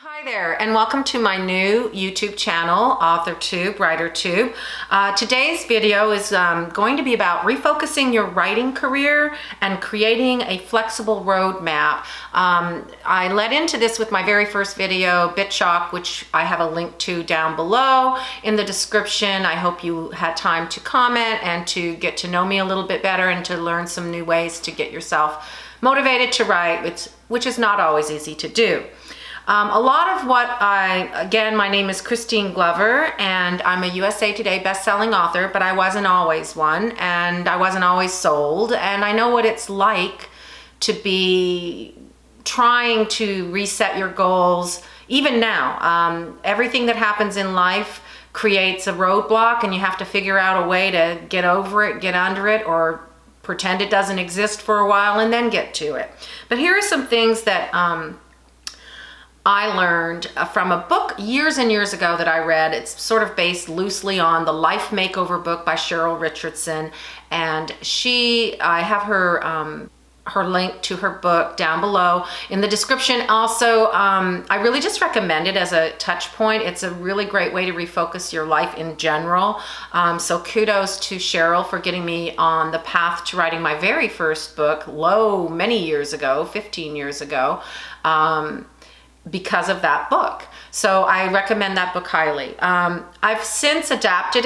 Hi there, and welcome to my new YouTube channel, AuthorTube, WriterTube. Today's video is going to be about refocusing your writing career and creating a flexible roadmap. I led into this with my very first video, BitChalk, which I have a link to down below in the description. I hope you had time to comment and to get to know me a little bit better and to learn some new ways to get yourself motivated to write, which is not always easy to do. A lot of what again, my name is Christine Glover, and I'm a USA Today best-selling author, but I wasn't always one, and I wasn't always sold, and I know what it's like to be trying to reset your goals, even now. Everything that happens in life creates a roadblock, and you have to figure out a way to get over it, get under it, or pretend it doesn't exist for a while and then get to it. But here are some things that I learned from a book years and years ago that I read. It's sort of based loosely on the Life Makeover book by Cheryl Richardson, and I have her link to her book down below in the description. Also, I really just recommend it as a touch point. It's a really great way to refocus your life in general. So kudos to Cheryl for getting me on the path to writing my very first book, many years ago, 15 years ago. Because of that book. So I recommend that book highly. I've since adapted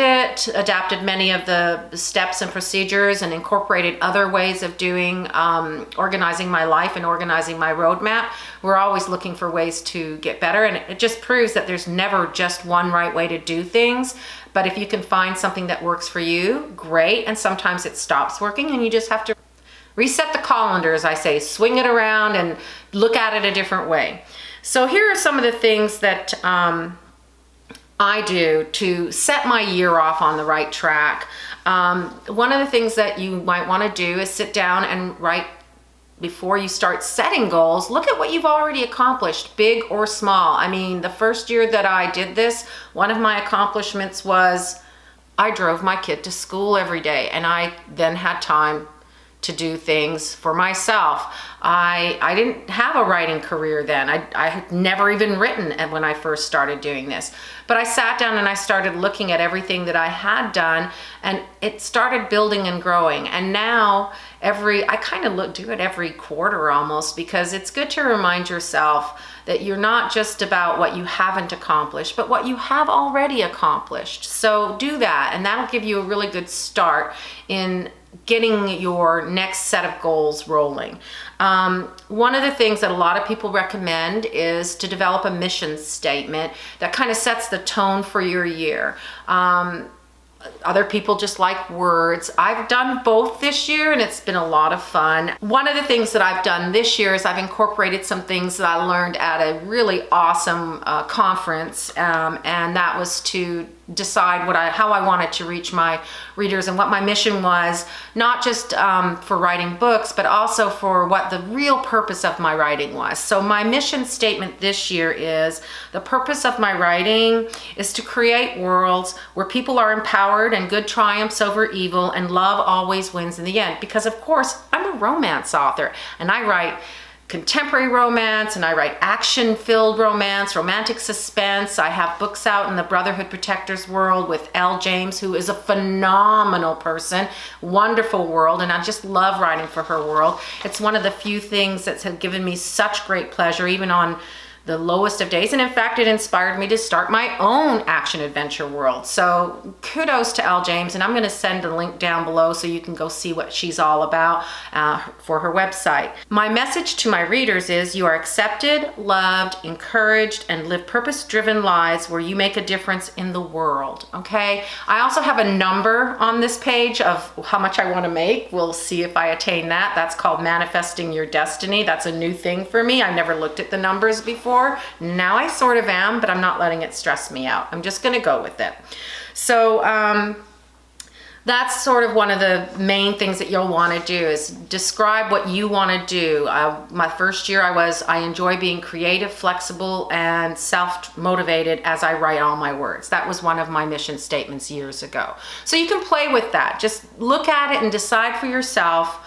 many of the steps and procedures and incorporated other ways of doing, organizing my life and organizing my roadmap. We're always looking for ways to get better, and it just proves that there's never just one right way to do things. But if you can find something that works for you, great. And sometimes it stops working and you just have to reset the colander, as I say, swing it around and look at it a different way. So here are some of the things that I do to set my year off on the right track. One of the things that you might want to do is sit down and write before you start setting goals. Look at what you've already accomplished, big or small. I mean, the first year that I did this, one of my accomplishments was I drove my kid to school every day, and I then had time to do things for myself. I didn't have a writing career then. I had never even written when I first started doing this. But I sat down and I started looking at everything that I had done, and it started building and growing. And now I kind of do it every quarter almost, because it's good to remind yourself that you're not just about what you haven't accomplished, but what you have already accomplished. So do that, and that'll give you a really good start in getting your next set of goals rolling. One of the things that a lot of people recommend is to develop a mission statement that kind of sets the tone for your year. Other people just like words. I've done both this year, and it's been a lot of fun. One of the things that I've done this year is I've incorporated some things that I learned at a really awesome conference, and that was to decide how I wanted to reach my readers and what my mission was, not just for writing books, but also for what the real purpose of my writing was. So my mission statement this year is: the purpose of my writing is to create worlds where people are empowered and good triumphs over evil and love always wins in the end. Because of course, I'm a romance author, and I write contemporary romance, and I write action-filled romance, romantic suspense. I have books out in the Brotherhood Protectors world with Elle James, who is a phenomenal person, wonderful world, and I just love writing for her world. It's one of the few things that have given me such great pleasure, even on the lowest of days. And in fact, it inspired me to start my own action adventure world. So kudos to Elle James, and I'm going to send a link down below so you can go see what she's all about for her website. My message to my readers is: you are accepted, loved, encouraged, and live purpose-driven lives where you make a difference in the world. Okay? I also have a number on this page of how much I want to make. We'll see if I attain that. That's called Manifesting Your Destiny. That's a new thing for me. I've never looked at the numbers before. Now I sort of am, but I'm not letting it stress me out. I'm just going to go with it. So that's sort of one of the main things that you'll want to do, is describe what you want to do. My first year I enjoy being creative, flexible, and self-motivated as I write all my words. That was one of my mission statements years ago. So you can play with that. Just look at it and decide for yourself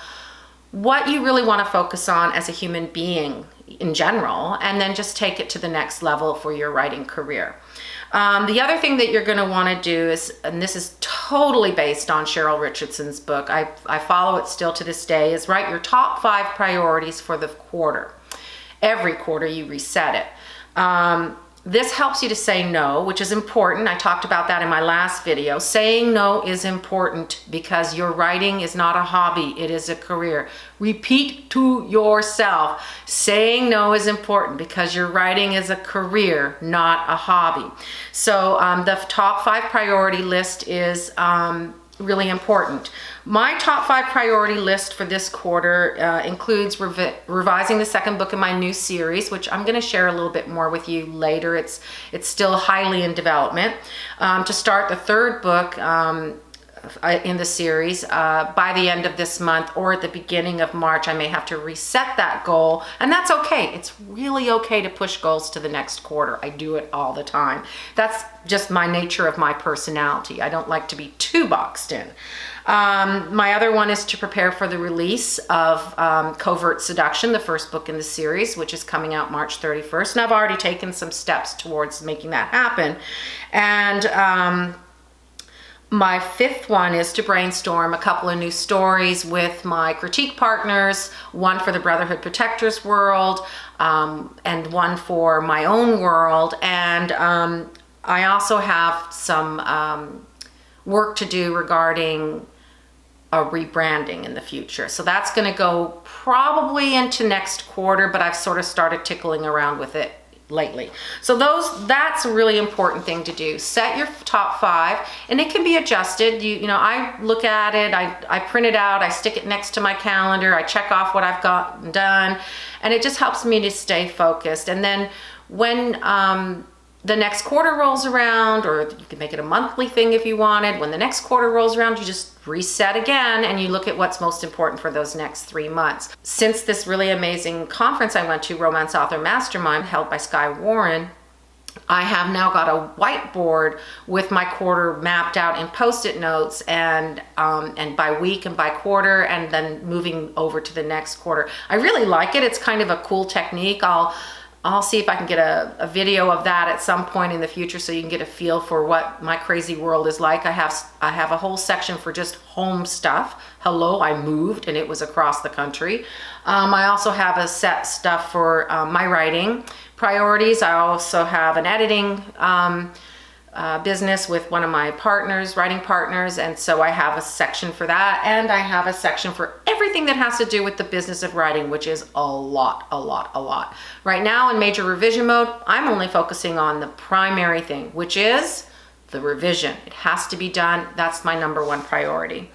what you really want to focus on as a human being. in general, and then just take it to the next level for your writing career. The other thing that you're going to want to do is, and this is totally based on Cheryl Richardson's book, I follow it still to this day, is write your top 5 priorities for the quarter. Every quarter you reset it. This helps you to say no, which is important. I talked about that in my last video. Saying no is important because your writing is not a hobby, it is a career. Repeat to yourself, saying no is important because your writing is a career, not a hobby. So the top 5 priority list is really important. My top 5 priority list for this quarter includes revising the 2nd book in my new series, which I'm going to share a little bit more with you later. It's still highly in development. To start the 3rd book in the series by the end of this month or at the beginning of March. I may have to reset that goal, and that's okay. It's really okay to push goals to the next quarter. I do it all the time. That's just my nature of my personality. I don't like to be too boxed in. My other one is to prepare for the release of Covert Seduction, the 1st book in the series, which is coming out March 31st. And I've already taken some steps towards making that happen. And my 5th one is to brainstorm a couple of new stories with my critique partners, one for the Brotherhood Protectors world, and one for my own world. And I also have some work to do regarding a rebranding in the future. So that's going to go probably into next quarter, but I've sort of started tickling around with it lately. So that's a really important thing to do. Set your top 5, and it can be adjusted. You know, I look at it, I print it out, I stick it next to my calendar, I check off what I've got done, and it just helps me to stay focused. And then when the next quarter rolls around, or you can make it a monthly thing if you wanted, when the next quarter rolls around, you just reset again and you look at what's most important for those next 3 months. Since this really amazing conference I went to, Romance Author Mastermind, held by Skye Warren, I have now got a whiteboard with my quarter mapped out in Post-it notes, and by week and by quarter, and then moving over to the next quarter. I really like it. It's kind of a cool technique. I'll see if I can get a video of that at some point in the future so you can get a feel for what my crazy world is like. I have a whole section for just home stuff. Hello, I moved and it was across the country. I also have a set stuff for my writing priorities. I also have an editing business with one of my partners, writing partners, and so I have a section for that, and I have a section for everything that has to do with the business of writing, which is a lot. Right now in major revision mode, I'm only focusing on the primary thing, which is the revision. It has to be done. That's my number 1 priority.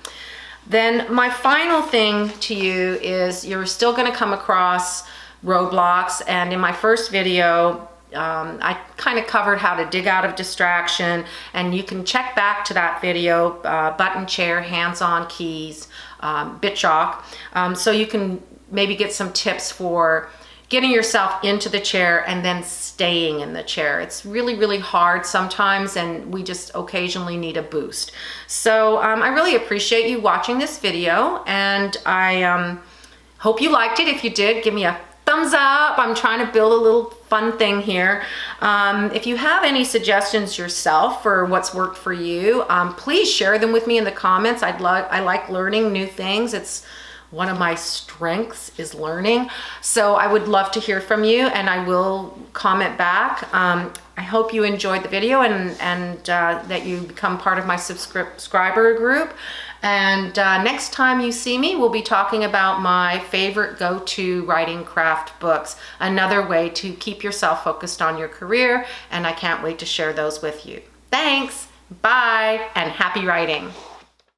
Then my final thing to you is you're still going to come across roadblocks, and in my first video, I kind of covered how to dig out of distraction, and you can check back to that video, button chair, hands-on keys, BitChalk, so you can maybe get some tips for getting yourself into the chair and then staying in the chair. It's really hard sometimes, and we just occasionally need a boost. So I really appreciate you watching this video, and I hope you liked it. If you did, give me a thumbs up. I'm trying to build a little fun thing here. If you have any suggestions yourself for what's worked for you, please share them with me in the comments. I like learning new things. It's one of my strengths is learning. So I would love to hear from you, and I will comment back. I hope you enjoyed the video, and that you become part of my subscriber group. And next time you see me, we'll be talking about my favorite go-to writing craft books, another way to keep yourself focused on your career, and I can't wait to share those with you. Thanks, bye, and happy writing.